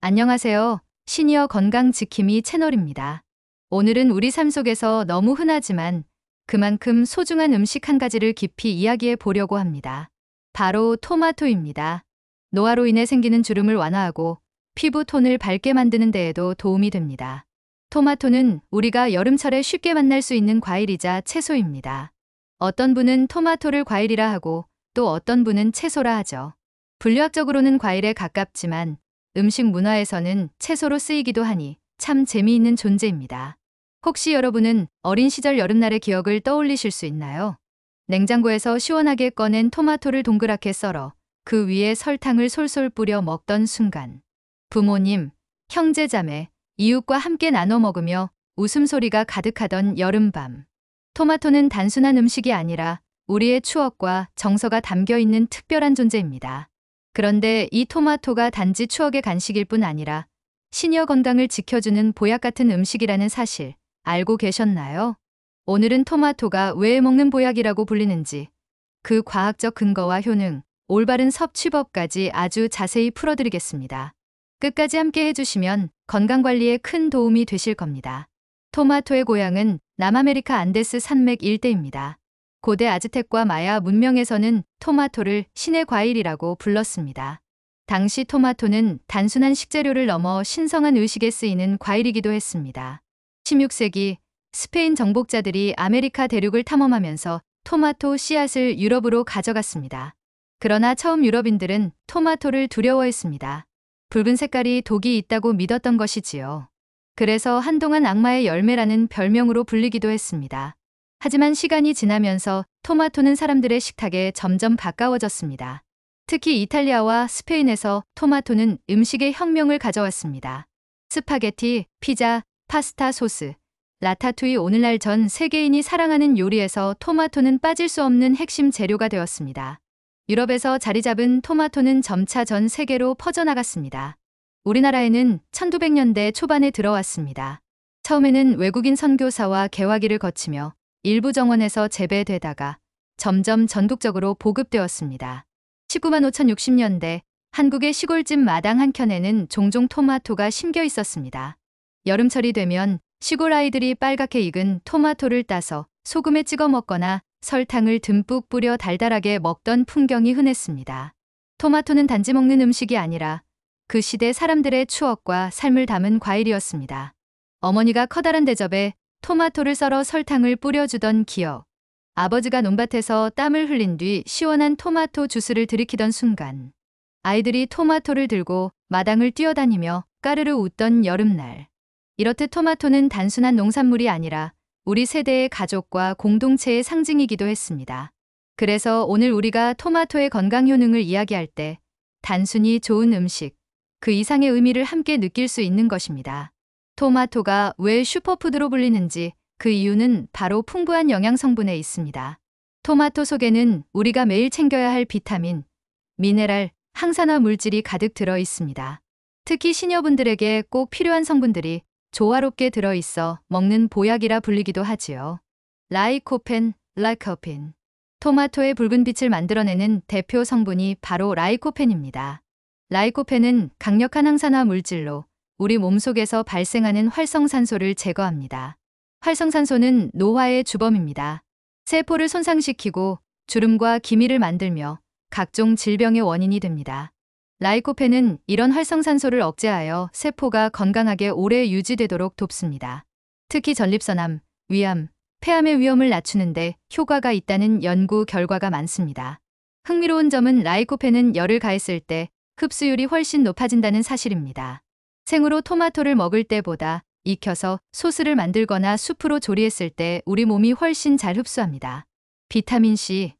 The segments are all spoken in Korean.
안녕하세요. 시니어 건강 지킴이 채널입니다. 오늘은 우리 삶 속에서 너무 흔하지만 그만큼 소중한 음식 한 가지를 깊이 이야기해 보려고 합니다. 바로 토마토입니다. 노화로 인해 생기는 주름을 완화하고 피부 톤을 밝게 만드는 데에도 도움이 됩니다. 토마토는 우리가 여름철에 쉽게 만날 수 있는 과일이자 채소입니다. 어떤 분은 토마토를 과일이라 하고 또 어떤 분은 채소라 하죠. 분류학적으로는 과일에 가깝지만 음식 문화에서는 채소로 쓰이기도 하니 참 재미있는 존재입니다. 혹시 여러분은 어린 시절 여름날의 기억을 떠올리실 수 있나요? 냉장고에서 시원하게 꺼낸 토마토를 동그랗게 썰어 그 위에 설탕을 솔솔 뿌려 먹던 순간. 부모님, 형제자매, 이웃과 함께 나눠 먹으며 웃음소리가 가득하던 여름밤. 토마토는 단순한 음식이 아니라 우리의 추억과 정서가 담겨 있는 특별한 존재입니다. 그런데 이 토마토가 단지 추억의 간식일 뿐 아니라 시니어 건강을 지켜주는 보약 같은 음식이라는 사실 알고 계셨나요? 오늘은 토마토가 왜 먹는 보약이라고 불리는지, 그 과학적 근거와 효능, 올바른 섭취법까지 아주 자세히 풀어드리겠습니다. 끝까지 함께 해주시면 건강관리에 큰 도움이 되실 겁니다. 토마토의 고향은 남아메리카 안데스 산맥 일대입니다. 고대 아즈텍과 마야 문명에서는 토마토를 신의 과일이라고 불렀습니다. 당시 토마토는 단순한 식재료를 넘어 신성한 의식에 쓰이는 과일이기도 했습니다. 16세기 스페인 정복자들이 아메리카 대륙을 탐험하면서 토마토 씨앗을 유럽으로 가져갔습니다. 그러나 처음 유럽인들은 토마토를 두려워했습니다. 붉은 색깔이 독이 있다고 믿었던 것이지요. 그래서 한동안 악마의 열매라는 별명으로 불리기도 했습니다. 하지만 시간이 지나면서 토마토는 사람들의 식탁에 점점 가까워졌습니다. 특히 이탈리아와 스페인에서 토마토는 음식의 혁명을 가져왔습니다. 스파게티, 피자, 파스타 소스, 라타투이 오늘날 전 세계인이 사랑하는 요리에서 토마토는 빠질 수 없는 핵심 재료가 되었습니다. 유럽에서 자리 잡은 토마토는 점차 전 세계로 퍼져나갔습니다. 우리나라에는 1900년대 초반에 들어왔습니다. 처음에는 외국인 선교사와 개화기를 거치며 일부 정원에서 재배되다가 점점 전국적으로 보급되었습니다. 19만 5,060년대 한국의 시골집 마당 한켠에는 종종 토마토가 심겨 있었습니다. 여름철이 되면 시골 아이들이 빨갛게 익은 토마토를 따서 소금에 찍어 먹거나 설탕을 듬뿍 뿌려 달달하게 먹던 풍경이 흔했습니다. 토마토는 단지 먹는 음식이 아니라 그 시대 사람들의 추억과 삶을 담은 과일이었습니다. 어머니가 커다란 대접에 토마토를 썰어 설탕을 뿌려주던 기억. 아버지가 논밭에서 땀을 흘린 뒤 시원한 토마토 주스를 들이키던 순간. 아이들이 토마토를 들고 마당을 뛰어다니며 까르르 웃던 여름날. 이렇듯 토마토는 단순한 농산물이 아니라 우리 세대의 가족과 공동체의 상징이기도 했습니다. 그래서 오늘 우리가 토마토의 건강 효능을 이야기할 때 단순히 좋은 음식, 그 이상의 의미를 함께 느낄 수 있는 것입니다. 토마토가 왜 슈퍼푸드로 불리는지 그 이유는 바로 풍부한 영양 성분에 있습니다. 토마토 속에는 우리가 매일 챙겨야 할 비타민, 미네랄, 항산화 물질이 가득 들어 있습니다. 특히 시니어분들에게 꼭 필요한 성분들이 조화롭게 들어있어 먹는 보약이라 불리기도 하지요. 라이코펜, 라이코펜. 토마토의 붉은 빛을 만들어내는 대표 성분이 바로 라이코펜입니다. 라이코펜은 강력한 항산화 물질로 우리 몸속에서 발생하는 활성산소를 제거합니다. 활성산소는 노화의 주범입니다. 세포를 손상시키고 주름과 기미를 만들며 각종 질병의 원인이 됩니다. 라이코펜은 이런 활성산소를 억제하여 세포가 건강하게 오래 유지되도록 돕습니다. 특히 전립선암, 위암, 폐암의 위험을 낮추는데 효과가 있다는 연구 결과가 많습니다. 흥미로운 점은 라이코펜은 열을 가했을 때 흡수율이 훨씬 높아진다는 사실입니다. 생으로 토마토를 먹을 때보다 익혀서 소스를 만들거나 수프로 조리했을 때 우리 몸이 훨씬 잘 흡수합니다. 비타민C.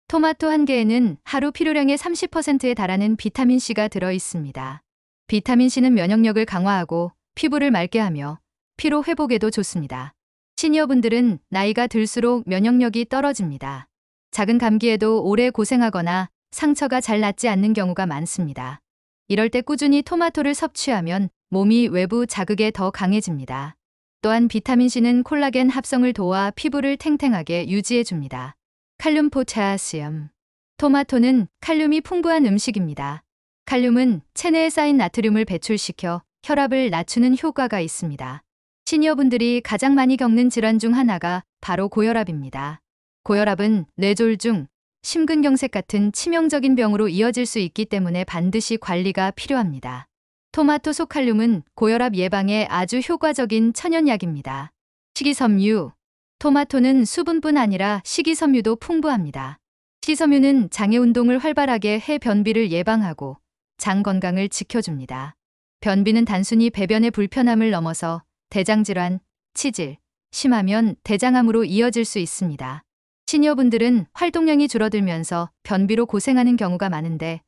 토마토 한 개에는 하루 필요량의 30%에 달하는 비타민C가 들어 있습니다. 비타민C는 면역력을 강화하고 피부를 맑게 하며 피로 회복에도 좋습니다. 시니어분들은 나이가 들수록 면역력이 떨어집니다. 작은 감기에도 오래 고생하거나 상처가 잘 낫지 않는 경우가 많습니다. 이럴 때 꾸준히 토마토를 섭취하면 몸이 외부 자극에 더 강해집니다. 또한 비타민C는 콜라겐 합성을 도와 피부를 탱탱하게 유지해줍니다. 칼륨 포타시움. 토마토는 칼륨이 풍부한 음식입니다. 칼륨은 체내에 쌓인 나트륨을 배출시켜 혈압을 낮추는 효과가 있습니다. 시니어분들이 가장 많이 겪는 질환 중 하나가 바로 고혈압입니다. 고혈압은 뇌졸중, 심근경색 같은 치명적인 병으로 이어질 수 있기 때문에 반드시 관리가 필요합니다. 토마토 속 칼륨은 고혈압 예방에 아주 효과적인 천연약입니다. 식이섬유. 토마토는 수분뿐 아니라 식이섬유도 풍부합니다. 식이섬유는 장의 운동을 활발하게 해 변비를 예방하고 장 건강을 지켜줍니다. 변비는 단순히 배변의 불편함을 넘어서 대장질환, 치질, 심하면 대장암으로 이어질 수 있습니다. 시니어분들은 활동량이 줄어들면서 변비로 고생하는 경우가 많은데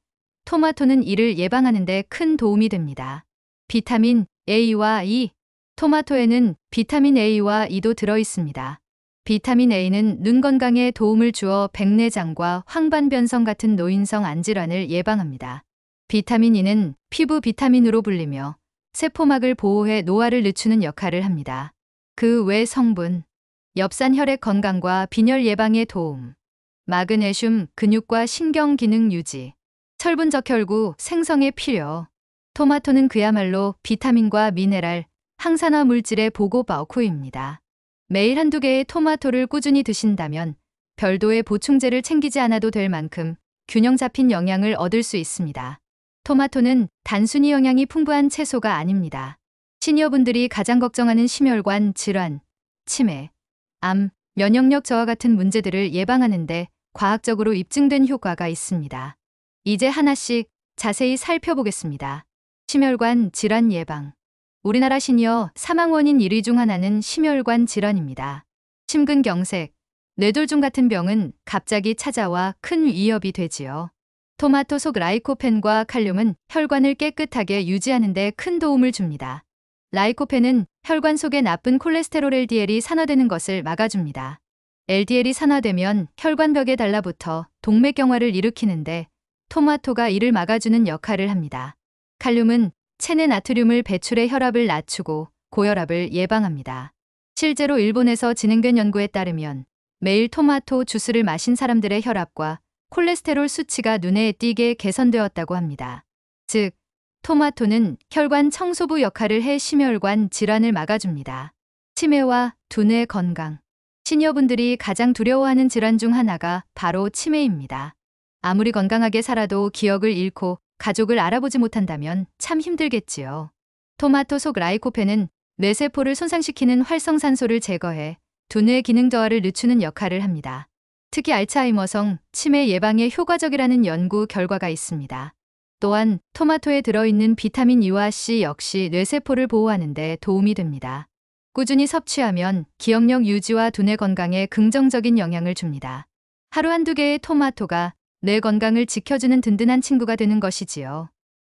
토마토는 이를 예방하는 데 큰 도움이 됩니다. 비타민 A와 E. 토마토에는 비타민 A와 E도 들어있습니다. 비타민 A는 눈 건강에 도움을 주어 백내장과 황반변성 같은 노인성 안질환을 예방합니다. 비타민 E는 피부 비타민으로 불리며 세포막을 보호해 노화를 늦추는 역할을 합니다. 그 외 성분. 엽산 혈액 건강과 빈혈 예방에 도움. 마그네슘 근육과 신경 기능 유지. 철분 적혈구 생성에 필요. 토마토는 그야말로 비타민과 미네랄, 항산화 물질의 보고 바우쿠입니다. 매일 한두 개의 토마토를 꾸준히 드신다면 별도의 보충제를 챙기지 않아도 될 만큼 균형 잡힌 영양을 얻을 수 있습니다. 토마토는 단순히 영양이 풍부한 채소가 아닙니다. 시니어분들이 가장 걱정하는 심혈관 질환, 치매, 암, 면역력 저하 같은 문제들을 예방하는 데 과학적으로 입증된 효과가 있습니다. 이제 하나씩 자세히 살펴보겠습니다. 심혈관 질환 예방. 우리나라 시니어 사망 원인 1위 중 하나는 심혈관 질환입니다. 심근경색, 뇌졸중 같은 병은 갑자기 찾아와 큰 위협이 되지요. 토마토 속 라이코펜과 칼륨은 혈관을 깨끗하게 유지하는 데 큰 도움을 줍니다. 라이코펜은 혈관 속에 나쁜 콜레스테롤 LDL이 산화되는 것을 막아줍니다. LDL이 산화되면 혈관벽에 달라붙어 동맥경화를 일으키는데 토마토가 이를 막아주는 역할을 합니다. 칼륨은 체내 나트륨을 배출해 혈압을 낮추고 고혈압을 예방합니다. 실제로 일본에서 진행된 연구에 따르면 매일 토마토 주스를 마신 사람들의 혈압과 콜레스테롤 수치가 눈에 띄게 개선되었다고 합니다. 즉, 토마토는 혈관 청소부 역할을 해 심혈관 질환을 막아줍니다. 치매와 두뇌 건강. 시니어분들이 가장 두려워하는 질환 중 하나가 바로 치매입니다. 아무리 건강하게 살아도 기억을 잃고 가족을 알아보지 못한다면 참 힘들겠지요. 토마토 속 라이코펜은 뇌세포를 손상시키는 활성산소를 제거해 두뇌 기능 저하를 늦추는 역할을 합니다. 특히 알츠하이머성 치매 예방에 효과적이라는 연구 결과가 있습니다. 또한 토마토에 들어있는 비타민 E와 C 역시 뇌세포를 보호하는 데 도움이 됩니다. 꾸준히 섭취하면 기억력 유지와 두뇌 건강에 긍정적인 영향을 줍니다. 하루 한두 개의 토마토가 뇌 건강을 지켜주는 든든한 친구가 되는 것이지요.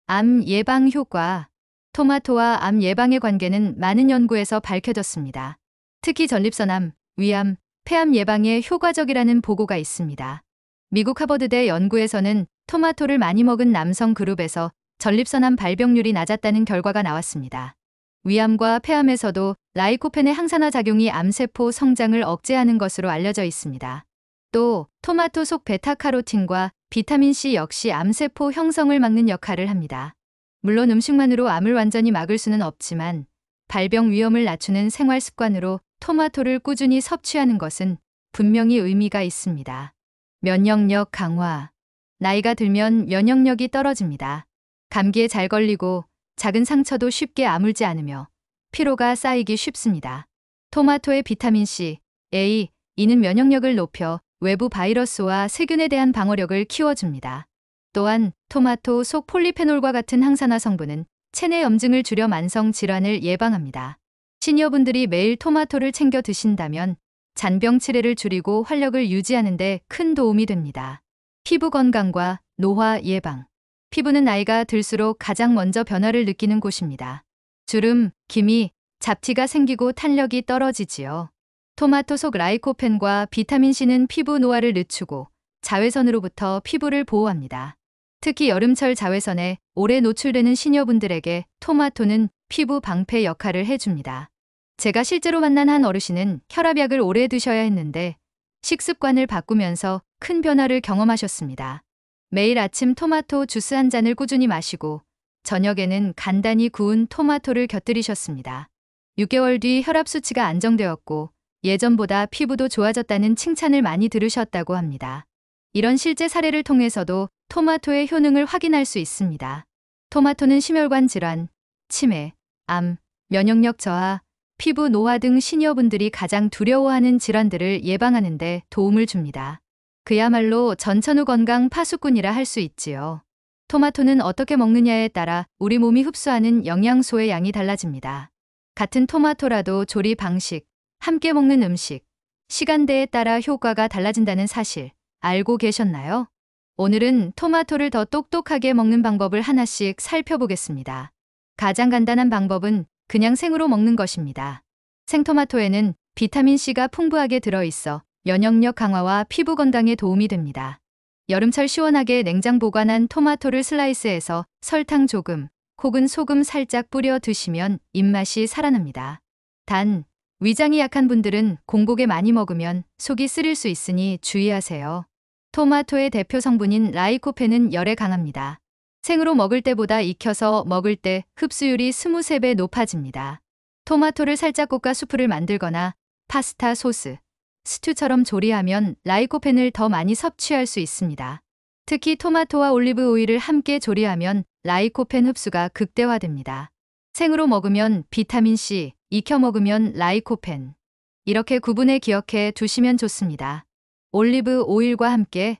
암 예방 효과. 토마토와 암 예방의 관계는 많은 연구에서 밝혀졌습니다. 특히 전립선암, 위암, 폐암 예방에 효과적이라는 보고가 있습니다. 미국 하버드대 연구에서는 토마토를 많이 먹은 남성 그룹에서 전립선암 발병률이 낮았다는 결과가 나왔습니다. 위암과 폐암에서도 라이코펜의 항산화 작용이 암세포 성장을 억제하는 것으로 알려져 있습니다. 또 토마토 속 베타카로틴과 비타민C 역시 암세포 형성을 막는 역할을 합니다. 물론 음식만으로 암을 완전히 막을 수는 없지만 발병 위험을 낮추는 생활 습관으로 토마토를 꾸준히 섭취하는 것은 분명히 의미가 있습니다. 면역력 강화. 나이가 들면 면역력이 떨어집니다. 감기에 잘 걸리고 작은 상처도 쉽게 아물지 않으며 피로가 쌓이기 쉽습니다. 토마토의 비타민C, A, E는 면역력을 높여 외부 바이러스와 세균에 대한 방어력을 키워줍니다. 또한 토마토 속 폴리페놀과 같은 항산화 성분은 체내 염증을 줄여 만성 질환을 예방합니다. 시니어분들이 매일 토마토를 챙겨 드신다면 잔병 치레를 줄이고 활력을 유지하는 데 큰 도움이 됩니다. 피부 건강과 노화 예방. 피부는 나이가 들수록 가장 먼저 변화를 느끼는 곳입니다. 주름, 기미, 잡티가 생기고 탄력이 떨어지지요. 토마토 속 라이코펜과 비타민C는 피부 노화를 늦추고 자외선으로부터 피부를 보호합니다. 특히 여름철 자외선에 오래 노출되는 시니어분들에게 토마토는 피부 방패 역할을 해줍니다. 제가 실제로 만난 한 어르신은 혈압약을 오래 드셔야 했는데 식습관을 바꾸면서 큰 변화를 경험하셨습니다. 매일 아침 토마토 주스 한 잔을 꾸준히 마시고 저녁에는 간단히 구운 토마토를 곁들이셨습니다. 6개월 뒤 혈압 수치가 안정되었고 예전보다 피부도 좋아졌다는 칭찬을 많이 들으셨다고 합니다. 이런 실제 사례를 통해서도 토마토의 효능을 확인할 수 있습니다. 토마토는 심혈관 질환, 치매, 암, 면역력 저하, 피부 노화 등 시니어분들이 가장 두려워하는 질환들을 예방하는 데 도움을 줍니다. 그야말로 전천후 건강 파수꾼이라 할 수 있지요. 토마토는 어떻게 먹느냐에 따라 우리 몸이 흡수하는 영양소의 양이 달라집니다. 같은 토마토라도 조리 방식, 함께 먹는 음식, 시간대에 따라 효과가 달라진다는 사실 알고 계셨나요? 오늘은 토마토를 더 똑똑하게 먹는 방법을 하나씩 살펴보겠습니다. 가장 간단한 방법은 그냥 생으로 먹는 것입니다. 생토마토에는 비타민C가 풍부하게 들어있어 면역력 강화와 피부 건강에 도움이 됩니다. 여름철 시원하게 냉장 보관한 토마토를 슬라이스해서 설탕 조금 혹은 소금 살짝 뿌려 드시면 입맛이 살아납니다. 단, 위장이 약한 분들은 공복에 많이 먹으면 속이 쓰릴 수 있으니 주의하세요. 토마토의 대표 성분인 라이코펜은 열에 강합니다. 생으로 먹을 때보다 익혀서 먹을 때 흡수율이 23배 높아집니다. 토마토를 살짝 볶아 수프를 만들거나 파스타 소스, 스튜처럼 조리하면 라이코펜을 더 많이 섭취할 수 있습니다. 특히 토마토와 올리브 오일을 함께 조리하면 라이코펜 흡수가 극대화됩니다. 생으로 먹으면 비타민C, 익혀 먹으면 라이코펜. 이렇게 구분해 기억해 두시면 좋습니다. 올리브 오일과 함께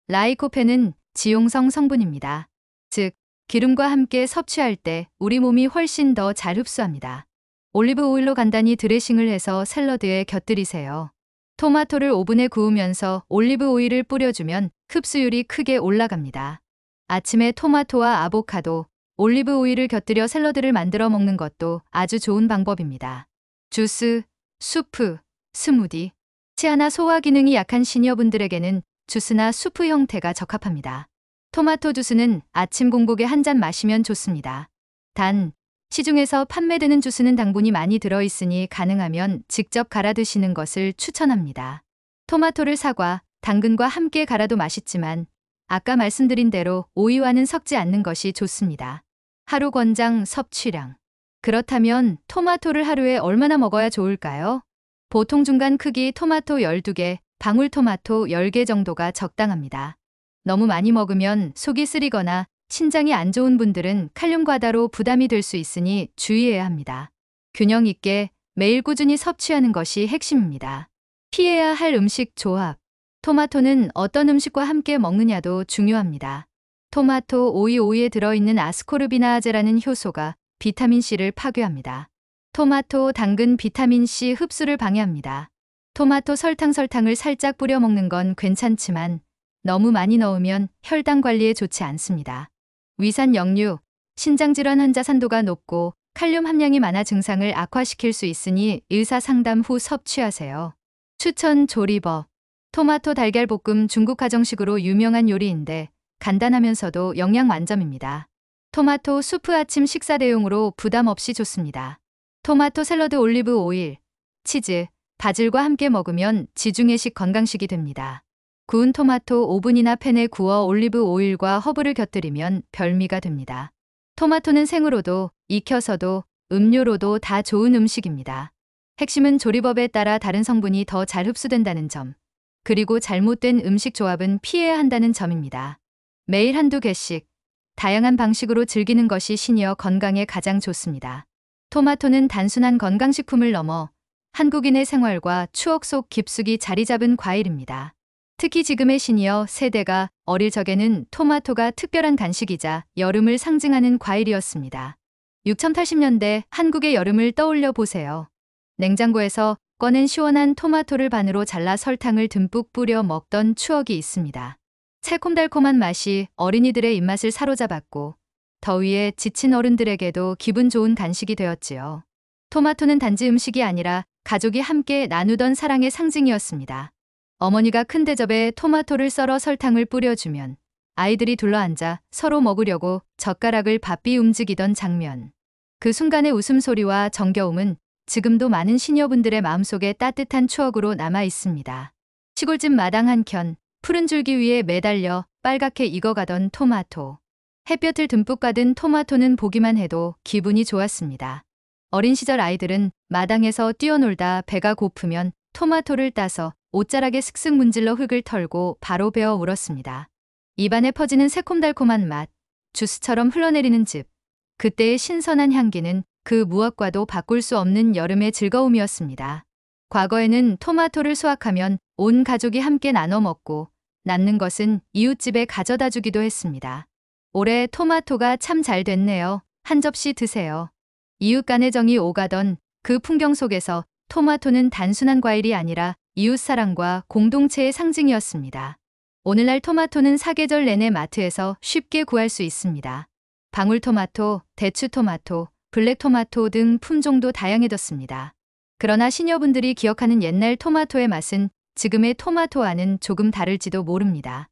라이코펜은 지용성 성분입니다. 즉, 기름과 함께 섭취할 때 우리 몸이 훨씬 더 잘 흡수합니다. 올리브 오일로 간단히 드레싱을 해서 샐러드에 곁들이세요. 토마토를 오븐에 구우면서 올리브 오일을 뿌려주면 흡수율이 크게 올라갑니다. 아침에 토마토와 아보카도, 올리브 오일을 곁들여 샐러드를 만들어 먹는 것도 아주 좋은 방법입니다. 주스, 수프, 스무디. 치아나 소화 기능이 약한 시니어분들에게는 주스나 수프 형태가 적합합니다. 토마토 주스는 아침 공복에 한 잔 마시면 좋습니다. 단, 시중에서 판매되는 주스는 당분이 많이 들어있으니 가능하면 직접 갈아 드시는 것을 추천합니다. 토마토를 사과, 당근과 함께 갈아도 맛있지만 아까 말씀드린 대로 오이와는 섞지 않는 것이 좋습니다. 하루 권장 섭취량. 그렇다면 토마토를 하루에 얼마나 먹어야 좋을까요? 보통 중간 크기 토마토 12개, 방울토마토 10개 정도가 적당합니다. 너무 많이 먹으면 속이 쓰리거나 신장이 안 좋은 분들은 칼륨 과다로 부담이 될 수 있으니 주의해야 합니다. 균형 있게 매일 꾸준히 섭취하는 것이 핵심입니다. 피해야 할 음식 조합. 토마토는 어떤 음식과 함께 먹느냐도 중요합니다. 토마토 오이에 들어있는 아스코르비나아제라는 효소가 비타민C를 파괴합니다. 토마토 당근 비타민C 흡수를 방해합니다. 토마토 설탕을 살짝 뿌려 먹는 건 괜찮지만 너무 많이 넣으면 혈당 관리에 좋지 않습니다. 위산 역류, 신장질환 환자 산도가 높고 칼륨 함량이 많아 증상을 악화시킬 수 있으니 의사 상담 후 섭취하세요. 추천 조리법. 토마토 달걀볶음 중국 가정식으로 유명한 요리인데 간단하면서도 영양 만점입니다. 토마토 수프 아침 식사 대용으로 부담 없이 좋습니다. 토마토 샐러드 올리브 오일, 치즈, 바질과 함께 먹으면 지중해식 건강식이 됩니다. 구운 토마토 오븐이나 팬에 구워 올리브 오일과 허브를 곁들이면 별미가 됩니다. 토마토는 생으로도, 익혀서도, 음료로도 다 좋은 음식입니다. 핵심은 조리법에 따라 다른 성분이 더 잘 흡수된다는 점, 그리고 잘못된 음식 조합은 피해야 한다는 점입니다. 매일 한두 개씩, 다양한 방식으로 즐기는 것이 시니어 건강에 가장 좋습니다. 토마토는 단순한 건강식품을 넘어 한국인의 생활과 추억 속 깊숙이 자리 잡은 과일입니다. 특히 지금의 시니어 세대가 어릴 적에는 토마토가 특별한 간식이자 여름을 상징하는 과일이었습니다. 6080년대 한국의 여름을 떠올려 보세요. 냉장고에서 꺼낸 시원한 토마토를 반으로 잘라 설탕을 듬뿍 뿌려 먹던 추억이 있습니다. 새콤달콤한 맛이 어린이들의 입맛을 사로잡았고 더위에 지친 어른들에게도 기분 좋은 간식이 되었지요. 토마토는 단지 음식이 아니라 가족이 함께 나누던 사랑의 상징이었습니다. 어머니가 큰 대접에 토마토를 썰어 설탕을 뿌려주면 아이들이 둘러앉아 서로 먹으려고 젓가락을 바삐 움직이던 장면. 그 순간의 웃음소리와 정겨움은 지금도 많은 시니어분들의 마음속에 따뜻한 추억으로 남아 있습니다. 시골집 마당 한켠 푸른 줄기 위에 매달려 빨갛게 익어가던 토마토. 햇볕을 듬뿍 받은 토마토는 보기만 해도 기분이 좋았습니다. 어린 시절 아이들은 마당에서 뛰어놀다 배가 고프면 토마토를 따서 옷자락에 슥슥 문질러 흙을 털고 바로 베어 물었습니다. 입안에 퍼지는 새콤달콤한 맛, 주스처럼 흘러내리는 즙. 그때의 신선한 향기는 그 무엇과도 바꿀 수 없는 여름의 즐거움이었습니다. 과거에는 토마토를 수확하면 온 가족이 함께 나눠 먹고 남는 것은 이웃집에 가져다 주기도 했습니다. 올해 토마토가 참 잘 됐네요. 한 접시 드세요. 이웃 간의 정이 오가던 그 풍경 속에서 토마토는 단순한 과일이 아니라 이웃사랑과 공동체의 상징이었습니다. 오늘날 토마토는 사계절 내내 마트에서 쉽게 구할 수 있습니다. 방울토마토, 대추토마토, 블랙토마토 등 품종도 다양해졌습니다. 그러나 시니어분들이 기억하는 옛날 토마토의 맛은 지금의 토마토와는 조금 다를지도 모릅니다.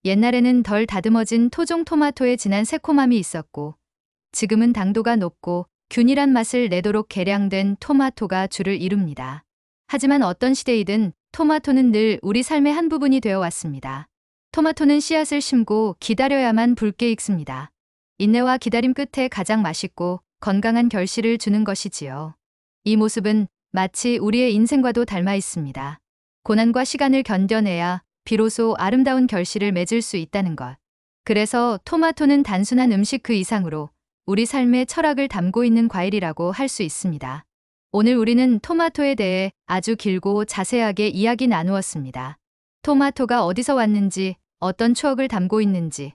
옛날에는 덜 다듬어진 토종 토마토의 진한 새콤함이 있었고 지금은 당도가 높고 균일한 맛을 내도록 개량된 토마토가 주를 이룹니다. 하지만 어떤 시대이든 토마토는 늘 우리 삶의 한 부분이 되어 왔습니다. 토마토는 씨앗을 심고 기다려야만 붉게 익습니다. 인내와 기다림 끝에 가장 맛있고 건강한 결실을 주는 것이지요. 이 모습은 마치 우리의 인생과도 닮아 있습니다. 고난과 시간을 견뎌내야 비로소 아름다운 결실을 맺을 수 있다는 것. 그래서 토마토는 단순한 음식 그 이상으로 우리 삶의 철학을 담고 있는 과일이라고 할 수 있습니다. 오늘 우리는 토마토에 대해 아주 길고 자세하게 이야기 나누었습니다. 토마토가 어디서 왔는지, 어떤 추억을 담고 있는지,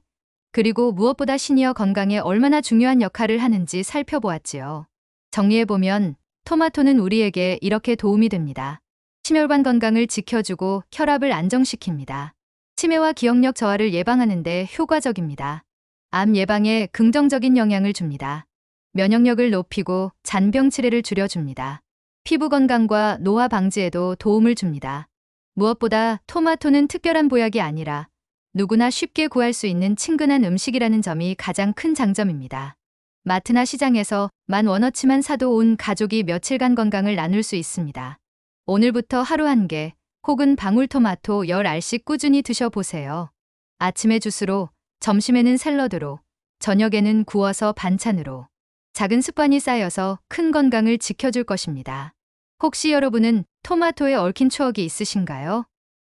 그리고 무엇보다 시니어 건강에 얼마나 중요한 역할을 하는지 살펴보았지요. 정리해보면 토마토는 우리에게 이렇게 도움이 됩니다. 심혈관 건강을 지켜주고 혈압을 안정시킵니다. 치매와 기억력 저하를 예방하는 데 효과적입니다. 암 예방에 긍정적인 영향을 줍니다. 면역력을 높이고 잔병 치레를 줄여줍니다. 피부 건강과 노화 방지에도 도움을 줍니다. 무엇보다 토마토는 특별한 보약이 아니라 누구나 쉽게 구할 수 있는 친근한 음식이라는 점이 가장 큰 장점입니다. 마트나 시장에서 10,000원어치만 사도 온 가족이 며칠간 건강을 나눌 수 있습니다. 오늘부터 하루 1개 혹은 방울토마토 10알씩 꾸준히 드셔보세요. 아침에 주스로, 점심에는 샐러드로, 저녁에는 구워서 반찬으로. 작은 습관이 쌓여서 큰 건강을 지켜줄 것입니다. 혹시 여러분은 토마토에 얽힌 추억이 있으신가요?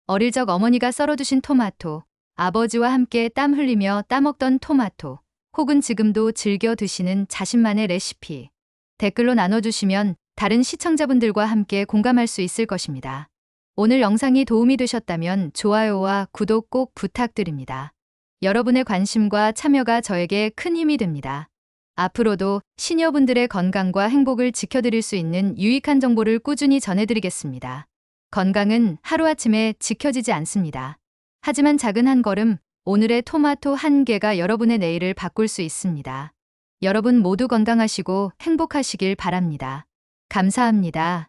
어릴 적 어머니가 썰어두신 토마토, 아버지와 함께 땀 흘리며 따먹던 토마토, 혹은 지금도 즐겨 드시는 자신만의 레시피. 댓글로 나눠주시면 다른 시청자분들과 함께 공감할 수 있을 것입니다. 오늘 영상이 도움이 되셨다면 좋아요와 구독 꼭 부탁드립니다. 여러분의 관심과 참여가 저에게 큰 힘이 됩니다. 앞으로도 시니어분들의 건강과 행복을 지켜드릴 수 있는 유익한 정보를 꾸준히 전해드리겠습니다. 건강은 하루아침에 지켜지지 않습니다. 하지만 작은 한 걸음, 오늘의 토마토 1개가 여러분의 내일을 바꿀 수 있습니다. 여러분 모두 건강하시고 행복하시길 바랍니다. 감사합니다.